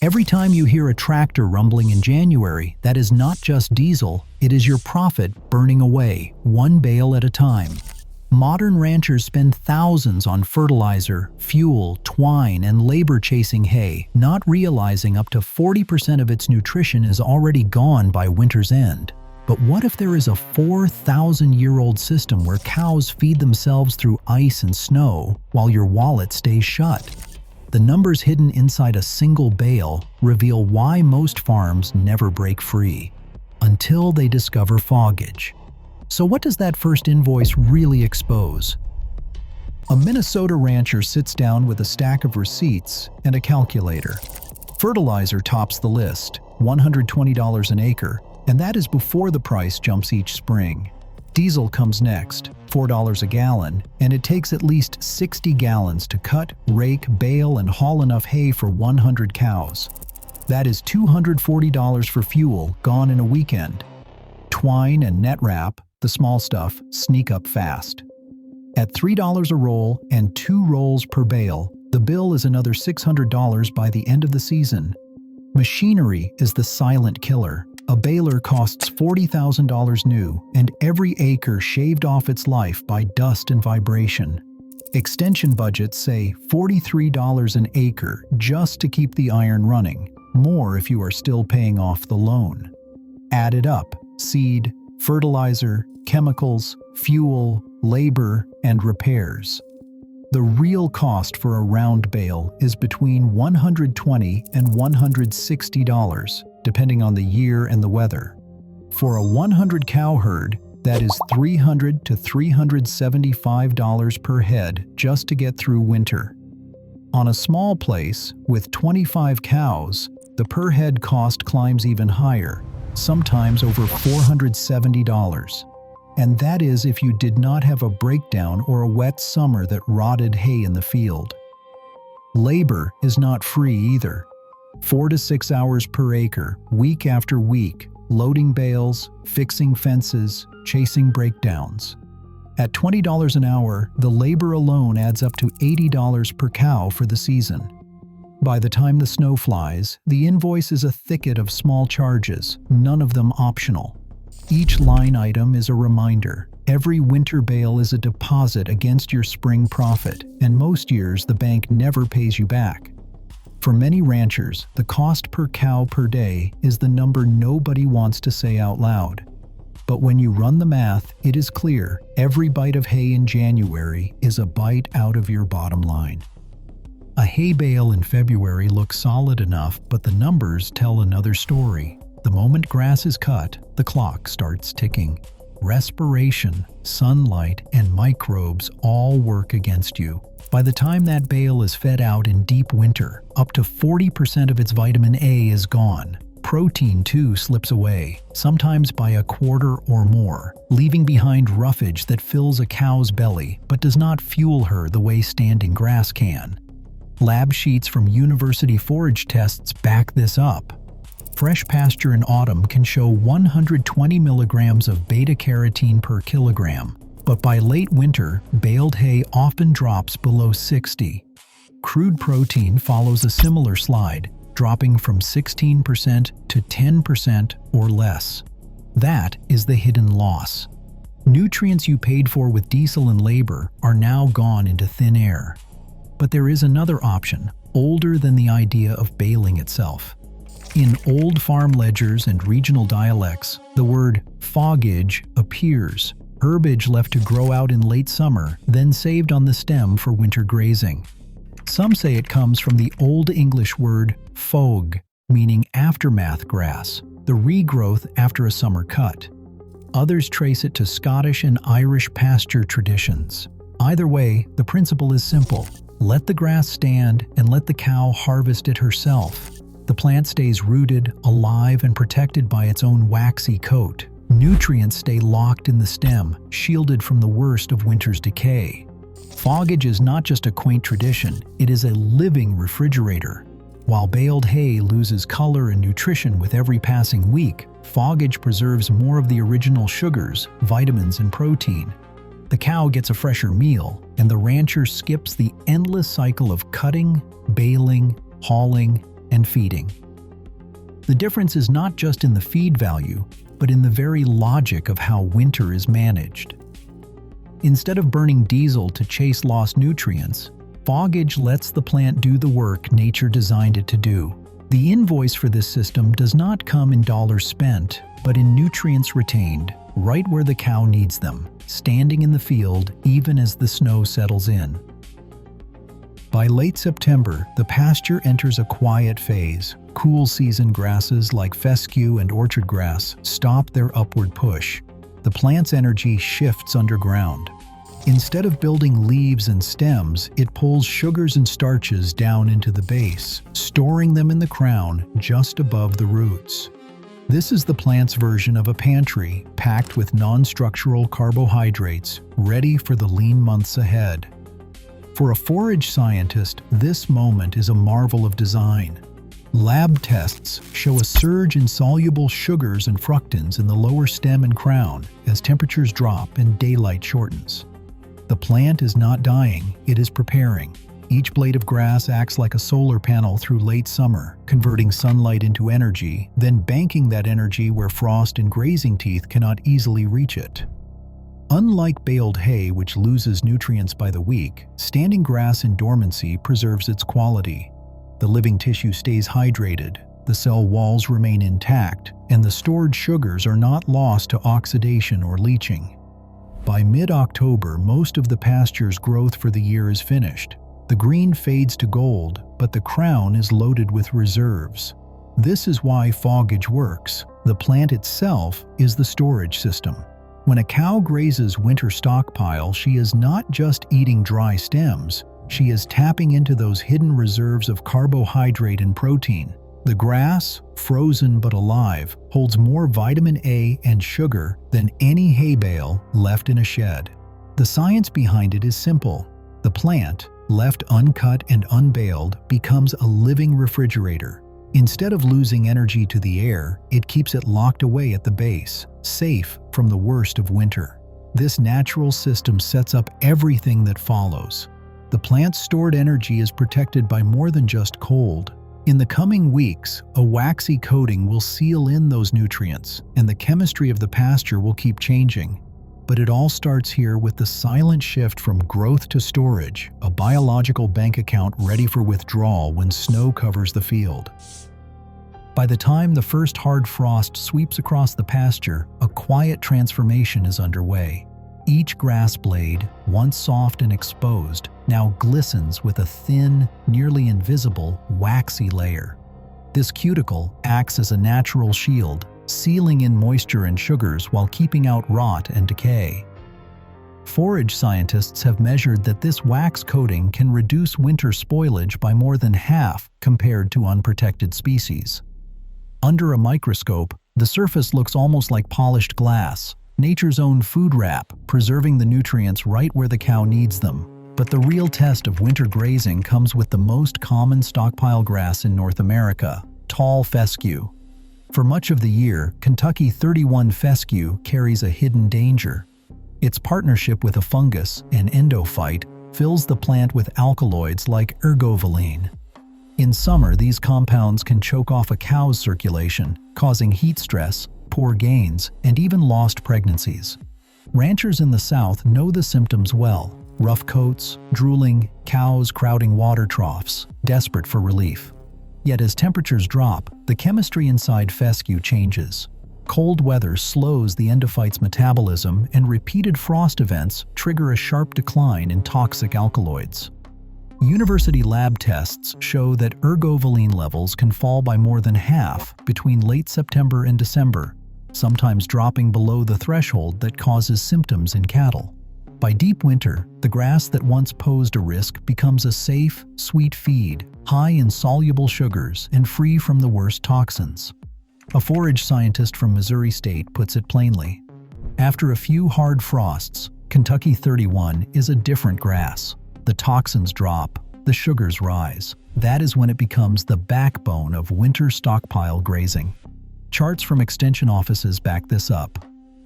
Every time you hear a tractor rumbling in January, that is not just diesel, it is your profit burning away, one bale at a time. Modern ranchers spend thousands on fertilizer, fuel, twine, and labor chasing hay, not realizing up to 40% of its nutrition is already gone by winter's end. But what if there is a 4,000-year-old system where cows feed themselves through ice and snow while your wallet stays shut? The numbers hidden inside a single bale reveal why most farms never break free, until they discover foggage. So what does that first invoice really expose? A Minnesota rancher sits down with a stack of receipts and a calculator. Fertilizer tops the list, $120 an acre, and that is before the price jumps each spring. Diesel comes next, $4 a gallon, and it takes at least 60 gallons to cut, rake, bale, and haul enough hay for 100 cows. That is $240 for fuel, gone in a weekend. Twine and net wrap, the small stuff, sneak up fast. At $3 a roll and 2 rolls per bale, the bill is another $600 by the end of the season. Machinery is the silent killer. A baler costs $40,000 new, and every acre shaved off its life by dust and vibration. Extension budgets say $43 an acre just to keep the iron running, more if you are still paying off the loan. Add it up: seed, fertilizer, chemicals, fuel, labor, and repairs. The real cost for a round bale is between $120 and $160, depending on the year and the weather. For a 100 cow herd, that is $300 to $375 per head just to get through winter. On a small place with 25 cows, the per head cost climbs even higher, sometimes over $470. And that is if you did not have a breakdown or a wet summer that rotted hay in the field. Labor is not free either. 4 to 6 hours per acre, week after week, loading bales, fixing fences, chasing breakdowns. At $20 an hour, the labor alone adds up to $80 per cow for the season. By the time the snow flies, the invoice is a thicket of small charges, none of them optional. Each line item is a reminder. Every winter bale is a deposit against your spring profit, and most years the bank never pays you back. For many ranchers, the cost per cow per day is the number nobody wants to say out loud. But when you run the math, it is clear every bite of hay in January is a bite out of your bottom line. A hay bale in February looks solid enough, but the numbers tell another story. The moment grass is cut, the clock starts ticking. Respiration, sunlight, and microbes all work against you. By the time that bale is fed out in deep winter, up to 40% of its vitamin A is gone. Protein too slips away, sometimes by a quarter or more, leaving behind roughage that fills a cow's belly but does not fuel her the way standing grass can. Lab sheets from university forage tests back this up. Fresh pasture in autumn can show 120 milligrams of beta-carotene per kilogram, but by late winter, baled hay often drops below 60. Crude protein follows a similar slide, dropping from 16% to 10% or less. That is the hidden loss. Nutrients you paid for with diesel and labor are now gone into thin air. But there is another option, older than the idea of baling itself. In old farm ledgers and regional dialects, the word foggage appears, herbage left to grow out in late summer, then saved on the stem for winter grazing. Some say it comes from the Old English word fog, meaning aftermath grass, the regrowth after a summer cut. Others trace it to Scottish and Irish pasture traditions. Either way, the principle is simple. Let the grass stand and let the cow harvest it herself. The plant stays rooted, alive, and protected by its own waxy coat. Nutrients stay locked in the stem, shielded from the worst of winter's decay. Foggage is not just a quaint tradition, it is a living refrigerator. While baled hay loses color and nutrition with every passing week, foggage preserves more of the original sugars, vitamins, and protein. The cow gets a fresher meal, and the rancher skips the endless cycle of cutting, baling, hauling, and feeding. The difference is not just in the feed value, but in the very logic of how winter is managed. Instead of burning diesel to chase lost nutrients, foggage lets the plant do the work nature designed it to do. The invoice for this system does not come in dollars spent, but in nutrients retained, right where the cow needs them, standing in the field even as the snow settles in. By late September, the pasture enters a quiet phase. Cool season grasses like fescue and orchard grass stop their upward push. The plant's energy shifts underground. Instead of building leaves and stems, it pulls sugars and starches down into the base, storing them in the crown just above the roots. This is the plant's version of a pantry, packed with non-structural carbohydrates, ready for the lean months ahead. For a forage scientist, this moment is a marvel of design. Lab tests show a surge in soluble sugars and fructans in the lower stem and crown as temperatures drop and daylight shortens. The plant is not dying, it is preparing. Each blade of grass acts like a solar panel through late summer, converting sunlight into energy, then banking that energy where frost and grazing teeth cannot easily reach it. Unlike baled hay, which loses nutrients by the week, standing grass in dormancy preserves its quality. The living tissue stays hydrated, the cell walls remain intact, and the stored sugars are not lost to oxidation or leaching. By mid-October, most of the pasture's growth for the year is finished. The green fades to gold, but the crown is loaded with reserves. This is why foggage works. The plant itself is the storage system. When a cow grazes winter stockpile, she is not just eating dry stems, she is tapping into those hidden reserves of carbohydrate and protein. The grass, frozen but alive, holds more vitamin A and sugar than any hay bale left in a shed. The science behind it is simple. The plant, left uncut and unbaled, becomes a living refrigerator. Instead of losing energy to the air, it keeps it locked away at the base, safe from the worst of winter. This natural system sets up everything that follows. The plant's stored energy is protected by more than just cold. In the coming weeks, a waxy coating will seal in those nutrients, and the chemistry of the pasture will keep changing. But it all starts here with the silent shift from growth to storage, a biological bank account ready for withdrawal when snow covers the field. By the time the first hard frost sweeps across the pasture, a quiet transformation is underway. Each grass blade, once soft and exposed, now glistens with a thin, nearly invisible, waxy layer. This cuticle acts as a natural shield, sealing in moisture and sugars while keeping out rot and decay. Forage scientists have measured that this wax coating can reduce winter spoilage by more than half compared to unprotected species. Under a microscope, the surface looks almost like polished glass, nature's own food wrap, preserving the nutrients right where the cow needs them. But the real test of winter grazing comes with the most common stockpile grass in North America, tall fescue. For much of the year, Kentucky 31 fescue carries a hidden danger. Its partnership with a fungus, an endophyte, fills the plant with alkaloids like ergovaline. In summer, these compounds can choke off a cow's circulation, causing heat stress, poor gains, and even lost pregnancies. Ranchers in the South know the symptoms well: rough coats, drooling, cows crowding water troughs, desperate for relief. Yet as temperatures drop, the chemistry inside fescue changes. Cold weather slows the endophyte's metabolism, and repeated frost events trigger a sharp decline in toxic alkaloids. University lab tests show that ergovaline levels can fall by more than half between late September and December, sometimes dropping below the threshold that causes symptoms in cattle. By deep winter, the grass that once posed a risk becomes a safe, sweet feed, high in soluble sugars and free from the worst toxins. A forage scientist from Missouri State puts it plainly: after a few hard frosts, Kentucky 31 is a different grass. The toxins drop, the sugars rise. That is when it becomes the backbone of winter stockpile grazing. Charts from extension offices back this up.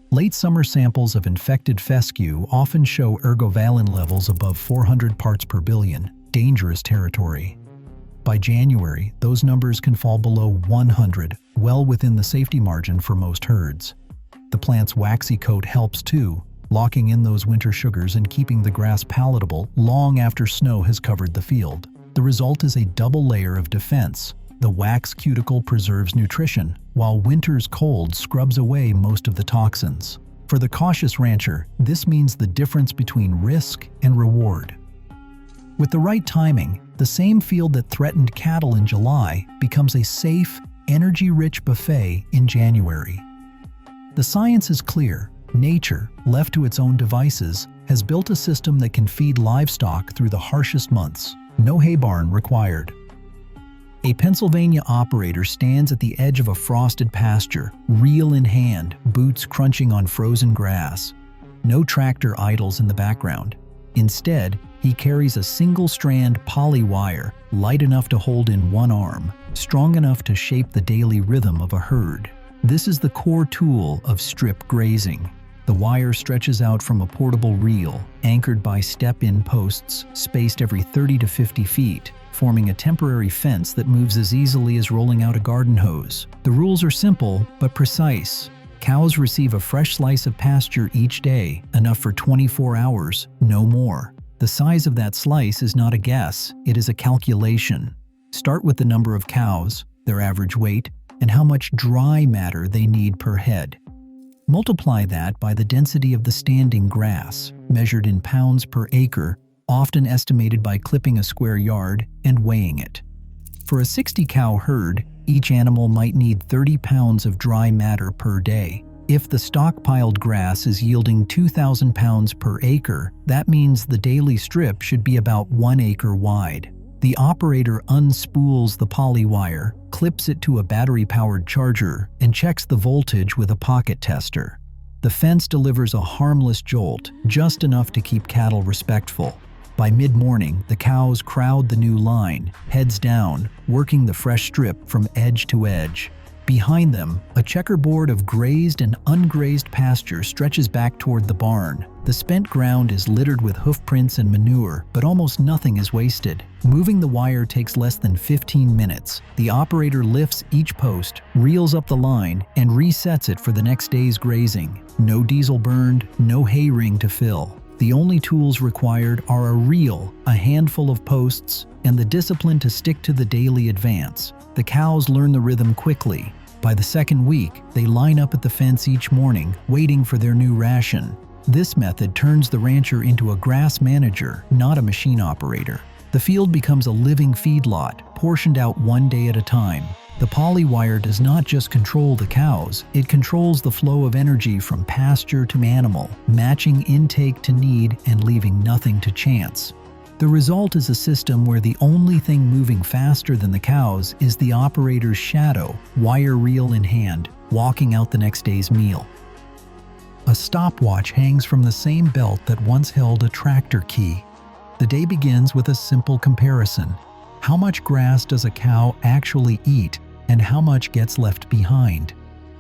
Late summer samples of infected fescue often show ergovaline levels above 400 parts per billion, dangerous territory. By January, those numbers can fall below 100, well within the safety margin for most herds. The plant's waxy coat helps too, locking in those winter sugars and keeping the grass palatable long after snow has covered the field. The result is a double layer of defense. The wax cuticle preserves nutrition, while winter's cold scrubs away most of the toxins. For the cautious rancher, this means the difference between risk and reward. With the right timing, the same field that threatened cattle in July becomes a safe, energy-rich buffet in January. The science is clear. Nature, left to its own devices, has built a system that can feed livestock through the harshest months. No hay barn required. A Pennsylvania operator stands at the edge of a frosted pasture, reel in hand, boots crunching on frozen grass. No tractor idles in the background. Instead, he carries a single-strand poly wire, light enough to hold in one arm, strong enough to shape the daily rhythm of a herd. This is the core tool of strip grazing. The wire stretches out from a portable reel, anchored by step-in posts spaced every 30 to 50 feet, forming a temporary fence that moves as easily as rolling out a garden hose. The rules are simple but precise. Cows receive a fresh slice of pasture each day, enough for 24 hours, no more. The size of that slice is not a guess, it is a calculation. Start with the number of cows, their average weight, and how much dry matter they need per head. Multiply that by the density of the standing grass, measured in pounds per acre, often estimated by clipping a square yard and weighing it. For a 60-cow herd, each animal might need 30 pounds of dry matter per day. If the stockpiled grass is yielding 2,000 pounds per acre, that means the daily strip should be about 1 acre wide. The operator unspools the poly wire, clips it to a battery-powered charger, and checks the voltage with a pocket tester. The fence delivers a harmless jolt, just enough to keep cattle respectful. By mid-morning, the cows crowd the new line, heads down, working the fresh strip from edge to edge. Behind them, a checkerboard of grazed and ungrazed pasture stretches back toward the barn. The spent ground is littered with hoof prints and manure, but almost nothing is wasted. Moving the wire takes less than 15 minutes. The operator lifts each post, reels up the line, and resets it for the next day's grazing. No diesel burned, no hay ring to fill. The only tools required are a reel, a handful of posts, and the discipline to stick to the daily advance. The cows learn the rhythm quickly. By the second week, they line up at the fence each morning, waiting for their new ration. This method turns the rancher into a grass manager, not a machine operator. The field becomes a living feedlot, portioned out one day at a time. The poly wire does not just control the cows, it controls the flow of energy from pasture to animal, matching intake to need and leaving nothing to chance. The result is a system where the only thing moving faster than the cows is the operator's shadow, wire reel in hand, walking out the next day's meal. A stopwatch hangs from the same belt that once held a tractor key. The day begins with a simple comparison. How much grass does a cow actually eat, and how much gets left behind?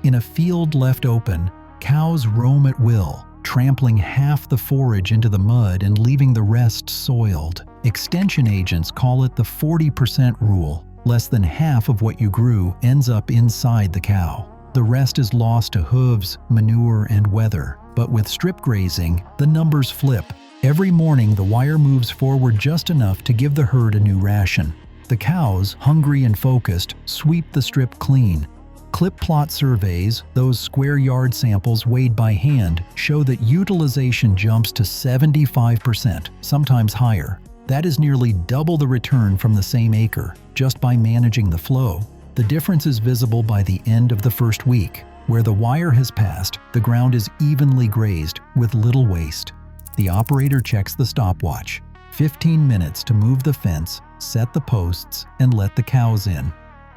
In a field left open, cows roam at will, trampling half the forage into the mud and leaving the rest soiled. Extension agents call it the 40% rule. Less than half of what you grew ends up inside the cow. The rest is lost to hooves, manure, and weather. But with strip grazing, the numbers flip. Every morning, the wire moves forward just enough to give the herd a new ration. The cows, hungry and focused, sweep the strip clean. Clip plot surveys, those square yard samples weighed by hand, show that utilization jumps to 75%, sometimes higher. That is nearly double the return from the same acre, just by managing the flow. The difference is visible by the end of the first week. Where the wire has passed, the ground is evenly grazed, with little waste. The operator checks the stopwatch. 15 minutes to move the fence, set the posts, and let the cows in.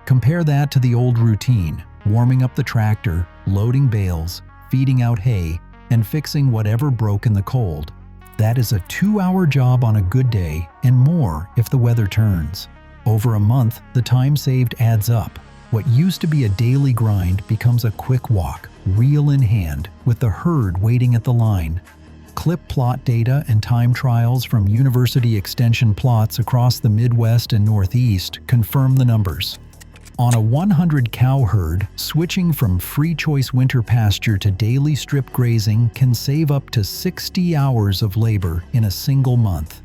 Compare that to the old routine, warming up the tractor, loading bales, feeding out hay, and fixing whatever broke in the cold. That is a 2-hour job on a good day, and more if the weather turns. Over a month, the time saved adds up. What used to be a daily grind becomes a quick walk, reel in hand, with the herd waiting at the line. Clip plot data and time trials from university extension plots across the Midwest and Northeast confirm the numbers. On a 100-cow herd, switching from free-choice winter pasture to daily strip grazing can save up to 60 hours of labor in a single month.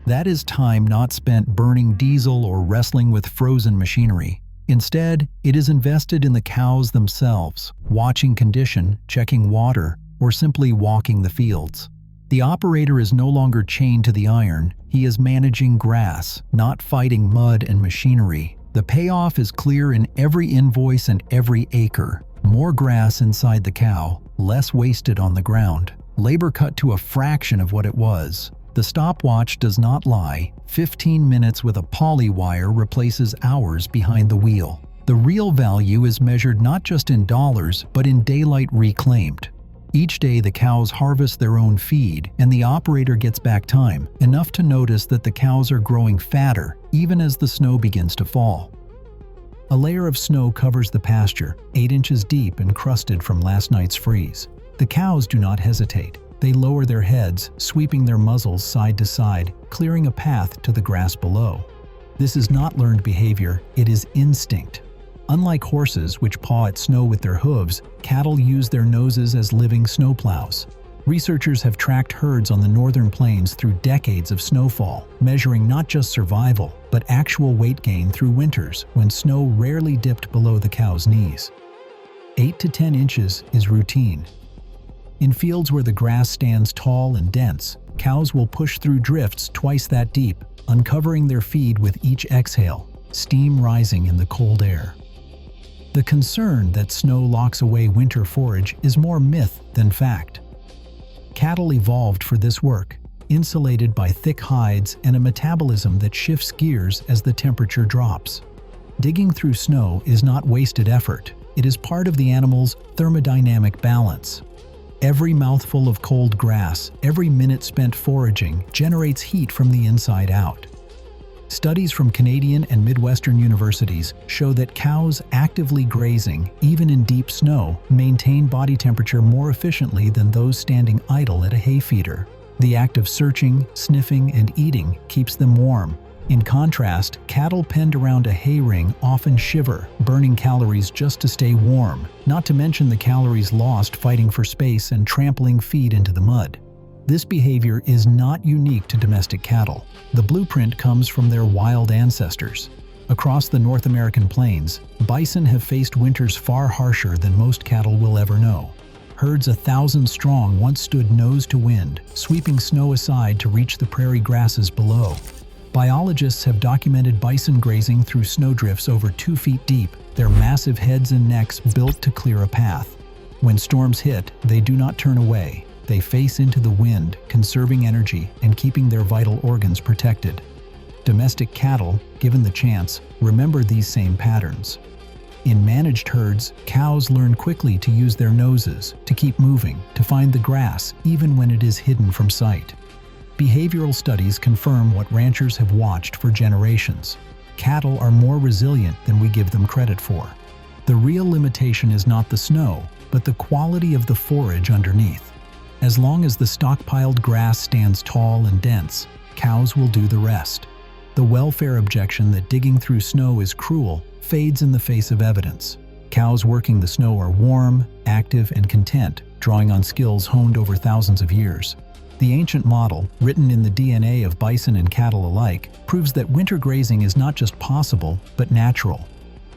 That is time not spent burning diesel or wrestling with frozen machinery. Instead, it is invested in the cows themselves, watching condition, checking water, or simply walking the fields. The operator is no longer chained to the iron, he is managing grass, not fighting mud and machinery. The payoff is clear in every invoice and every acre. More grass inside the cow, less wasted on the ground. Labor cut to a fraction of what it was. The stopwatch does not lie. 15 minutes with a poly wire replaces hours behind the wheel. The real value is measured not just in dollars, but in daylight reclaimed. Each day the cows harvest their own feed, and the operator gets back time, enough to notice that the cows are growing fatter, even as the snow begins to fall. A layer of snow covers the pasture, 8 inches deep and crusted from last night's freeze. The cows do not hesitate. They lower their heads, sweeping their muzzles side to side, clearing a path to the grass below. This is not learned behavior, it is instinct. Unlike horses, which paw at snow with their hooves, cattle use their noses as living snowplows. Researchers have tracked herds on the northern plains through decades of snowfall, measuring not just survival, but actual weight gain through winters when snow rarely dipped below the cow's knees. 8 to 10 inches is routine. In fields where the grass stands tall and dense, cows will push through drifts twice that deep, uncovering their feed with each exhale, steam rising in the cold air. The concern that snow locks away winter forage is more myth than fact. Cattle evolved for this work, insulated by thick hides and a metabolism that shifts gears as the temperature drops. Digging through snow is not wasted effort. It is part of the animal's thermodynamic balance. Every mouthful of cold grass, every minute spent foraging, generates heat from the inside out. Studies from Canadian and Midwestern universities show that cows actively grazing, even in deep snow, maintain body temperature more efficiently than those standing idle at a hay feeder. The act of searching, sniffing, and eating keeps them warm. In contrast, cattle penned around a hay ring often shiver, burning calories just to stay warm, not to mention the calories lost fighting for space and trampling feed into the mud. This behavior is not unique to domestic cattle. The blueprint comes from their wild ancestors. Across the North American plains, bison have faced winters far harsher than most cattle will ever know. Herds 1,000 strong once stood nose to wind, sweeping snow aside to reach the prairie grasses below. Biologists have documented bison grazing through snowdrifts over 2 feet deep, their massive heads and necks built to clear a path. When storms hit, they do not turn away. They face into the wind, conserving energy and keeping their vital organs protected. Domestic cattle, given the chance, remember these same patterns. In managed herds, cows learn quickly to use their noses, to keep moving, to find the grass, even when it is hidden from sight. Behavioral studies confirm what ranchers have watched for generations. Cattle are more resilient than we give them credit for. The real limitation is not the snow, but the quality of the forage underneath. As long as the stockpiled grass stands tall and dense, cows will do the rest. The welfare objection that digging through snow is cruel fades in the face of evidence. Cows working the snow are warm, active, and content, drawing on skills honed over thousands of years. The ancient model, written in the DNA of bison and cattle alike, proves that winter grazing is not just possible, but natural.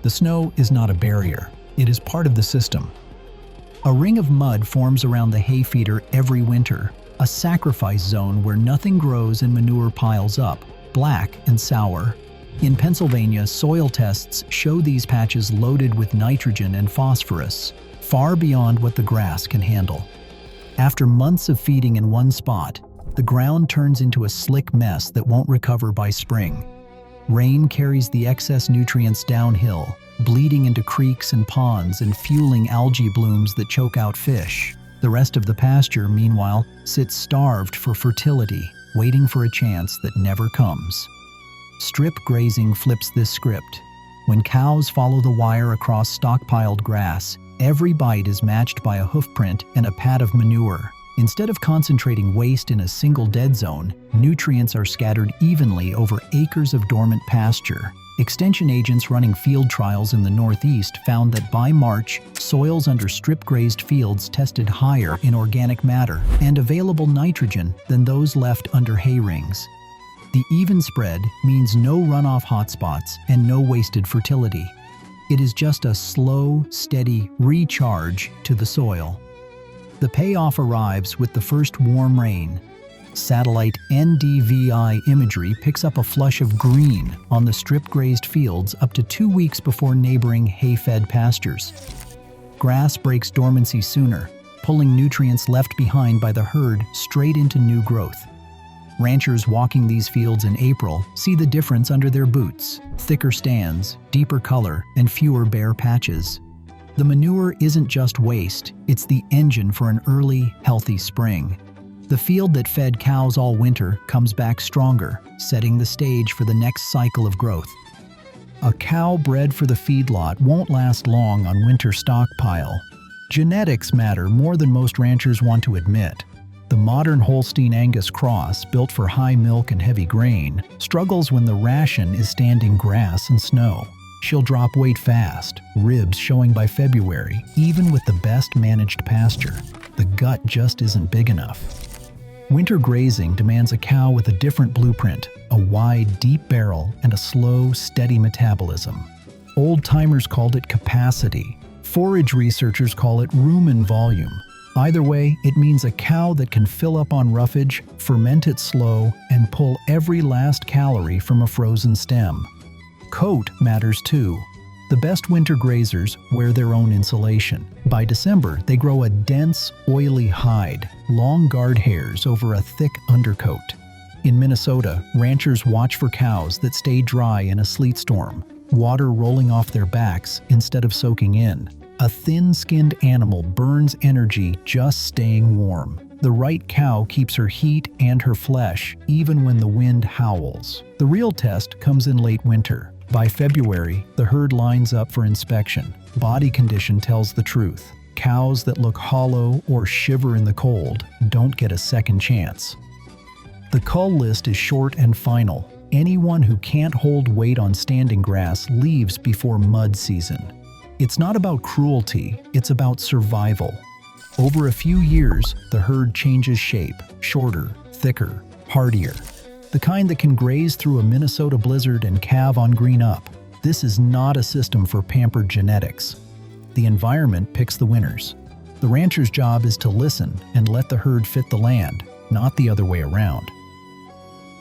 The snow is not a barrier. It is part of the system. A ring of mud forms around the hay feeder every winter, a sacrifice zone where nothing grows and manure piles up, black and sour. In Pennsylvania, soil tests show these patches loaded with nitrogen and phosphorus, far beyond what the grass can handle. After months of feeding in one spot, the ground turns into a slick mess that won't recover by spring. Rain carries the excess nutrients downhill, bleeding into creeks and ponds and fueling algae blooms that choke out fish. The rest of the pasture, meanwhile, sits starved for fertility, waiting for a chance that never comes. Strip grazing flips this script. When cows follow the wire across stockpiled grass, every bite is matched by a hoofprint and a pat of manure. Instead of concentrating waste in a single dead zone, nutrients are scattered evenly over acres of dormant pasture. Extension agents running field trials in the Northeast found that by March, soils under strip-grazed fields tested higher in organic matter and available nitrogen than those left under hay rings. The even spread means no runoff hotspots and no wasted fertility. It is just a slow, steady recharge to the soil. The payoff arrives with the first warm rain. Satellite NDVI imagery picks up a flush of green on the strip-grazed fields up to 2 weeks before neighboring hay-fed pastures. Grass breaks dormancy sooner, pulling nutrients left behind by the herd straight into new growth. Ranchers walking these fields in April see the difference under their boots: thicker stands, deeper color, and fewer bare patches. The manure isn't just waste, it's the engine for an early, healthy spring. The field that fed cows all winter comes back stronger, setting the stage for the next cycle of growth. A cow bred for the feedlot won't last long on winter stockpile. Genetics matter more than most ranchers want to admit. The modern Holstein Angus cross, built for high milk and heavy grain, struggles when the ration is standing grass and snow. She'll drop weight fast, ribs showing by February, even with the best managed pasture. The gut just isn't big enough. Winter grazing demands a cow with a different blueprint, a wide, deep barrel, and a slow, steady metabolism. Old-timers called it capacity. Forage researchers call it rumen volume. Either way, it means a cow that can fill up on roughage, ferment it slow, and pull every last calorie from a frozen stem. Coat matters too. The best winter grazers wear their own insulation. By December, they grow a dense, oily hide, long guard hairs over a thick undercoat. In Minnesota, ranchers watch for cows that stay dry in a sleet storm, water rolling off their backs instead of soaking in. A thin-skinned animal burns energy just staying warm. The right cow keeps her heat and her flesh, even when the wind howls. The real test comes in late winter. By February, the herd lines up for inspection. Body condition tells the truth. Cows that look hollow or shiver in the cold don't get a second chance. The cull list is short and final. Anyone who can't hold weight on standing grass leaves before mud season. It's not about cruelty, it's about survival. Over a few years, the herd changes shape, shorter, thicker, hardier. The kind that can graze through a Minnesota blizzard and calve on green up. This is not a system for pampered genetics. The environment picks the winners. The rancher's job is to listen and let the herd fit the land, not the other way around.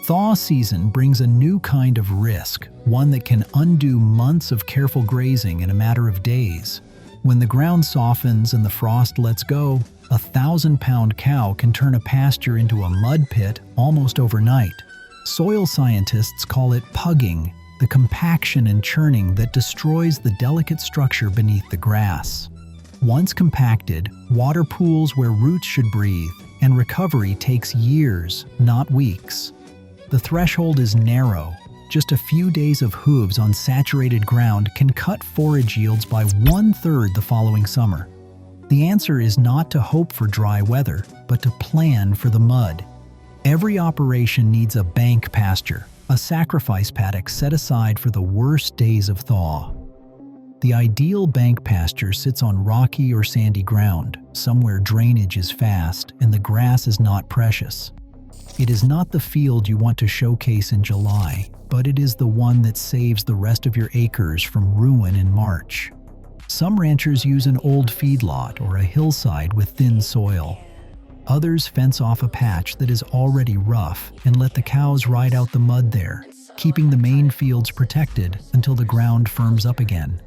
Thaw season brings a new kind of risk, one that can undo months of careful grazing in a matter of days. When the ground softens and the frost lets go, a 1,000-pound cow can turn a pasture into a mud pit almost overnight. Soil scientists call it pugging, the compaction and churning that destroys the delicate structure beneath the grass. Once compacted, water pools where roots should breathe, and recovery takes years, not weeks. The threshold is narrow. Just a few days of hooves on saturated ground can cut forage yields by 1/3 the following summer. The answer is not to hope for dry weather, but to plan for the mud. Every operation needs a bank pasture, a sacrifice paddock set aside for the worst days of thaw. The ideal bank pasture sits on rocky or sandy ground, somewhere drainage is fast and the grass is not precious. It is not the field you want to showcase in July, but it is the one that saves the rest of your acres from ruin in March. Some ranchers use an old feedlot or a hillside with thin soil. Others fence off a patch that is already rough and let the cows ride out the mud there, keeping the main fields protected until the ground firms up again.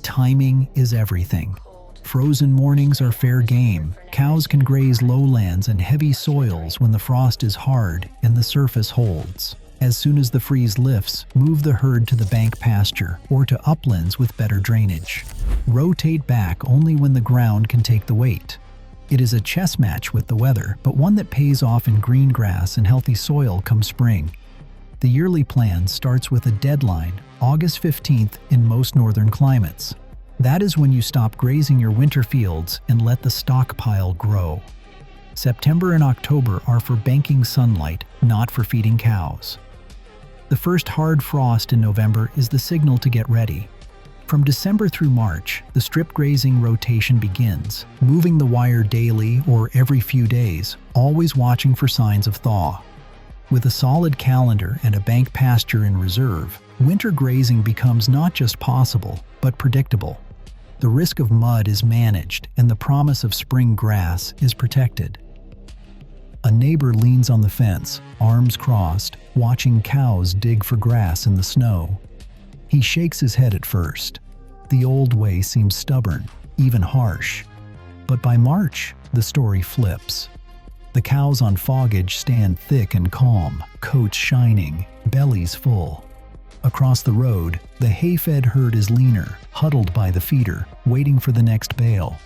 Timing is everything. Frozen mornings are fair game. Cows can graze lowlands and heavy soils when the frost is hard and the surface holds. As soon as the freeze lifts, move the herd to the bank pasture or to uplands with better drainage. Rotate back only when the ground can take the weight. It is a chess match with the weather, but one that pays off in green grass and healthy soil come spring. The yearly plan starts with a deadline, August 15th in most northern climates. That is when you stop grazing your winter fields and let the stockpile grow. September and October are for banking sunlight, not for feeding cows. The first hard frost in November is the signal to get ready. From December through March, the strip grazing rotation begins, moving the wire daily or every few days, always watching for signs of thaw. With a solid calendar and a bank pasture in reserve, winter grazing becomes not just possible, but predictable. The risk of mud is managed and the promise of spring grass is protected. A neighbor leans on the fence, arms crossed, watching cows dig for grass in the snow. He shakes his head at first. The old way seems stubborn, even harsh. But by March, the story flips. The cows on foggage stand thick and calm, coats shining, bellies full. Across the road, the hay-fed herd is leaner, huddled by the feeder, waiting for the next bale.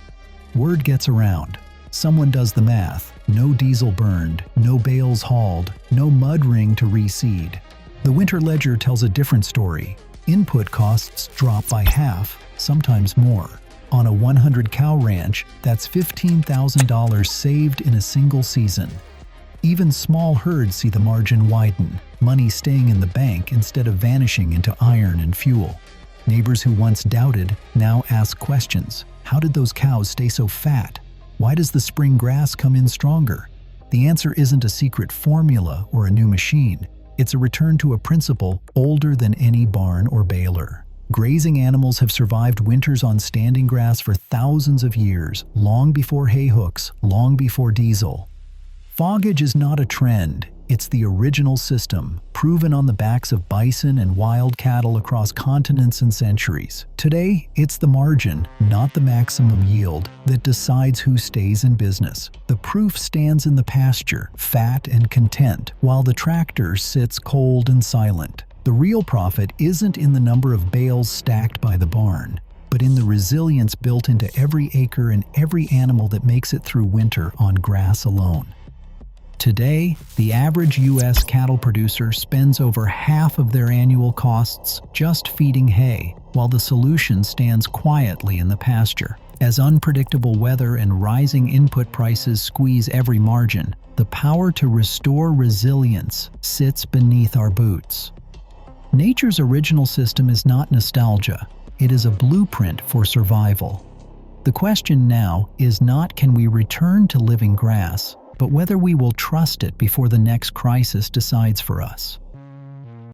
Word gets around. Someone does the math. No diesel burned, no bales hauled, no mud ring to reseed. The winter ledger tells a different story. Input costs drop by half, sometimes more. On a 100-cow ranch, that's $15,000 saved in a single season. Even small herds see the margin widen, money staying in the bank instead of vanishing into iron and fuel. Neighbors who once doubted now ask questions. How did those cows stay so fat? Why does the spring grass come in stronger? The answer isn't a secret formula or a new machine. It's a return to a principle older than any barn or baler. Grazing animals have survived winters on standing grass for thousands of years, long before hay hooks, long before diesel. Foggage is not a trend. It's the original system, proven on the backs of bison and wild cattle across continents and centuries. Today, it's the margin, not the maximum yield, that decides who stays in business. The proof stands in the pasture, fat and content, while the tractor sits cold and silent. The real profit isn't in the number of bales stacked by the barn, but in the resilience built into every acre and every animal that makes it through winter on grass alone. Today, the average U.S. cattle producer spends over half of their annual costs just feeding hay, while the solution stands quietly in the pasture. As unpredictable weather and rising input prices squeeze every margin, the power to restore resilience sits beneath our boots. Nature's original system is not nostalgia. It is a blueprint for survival. The question now is not can we return to living grass, but whether we will trust it before the next crisis decides for us.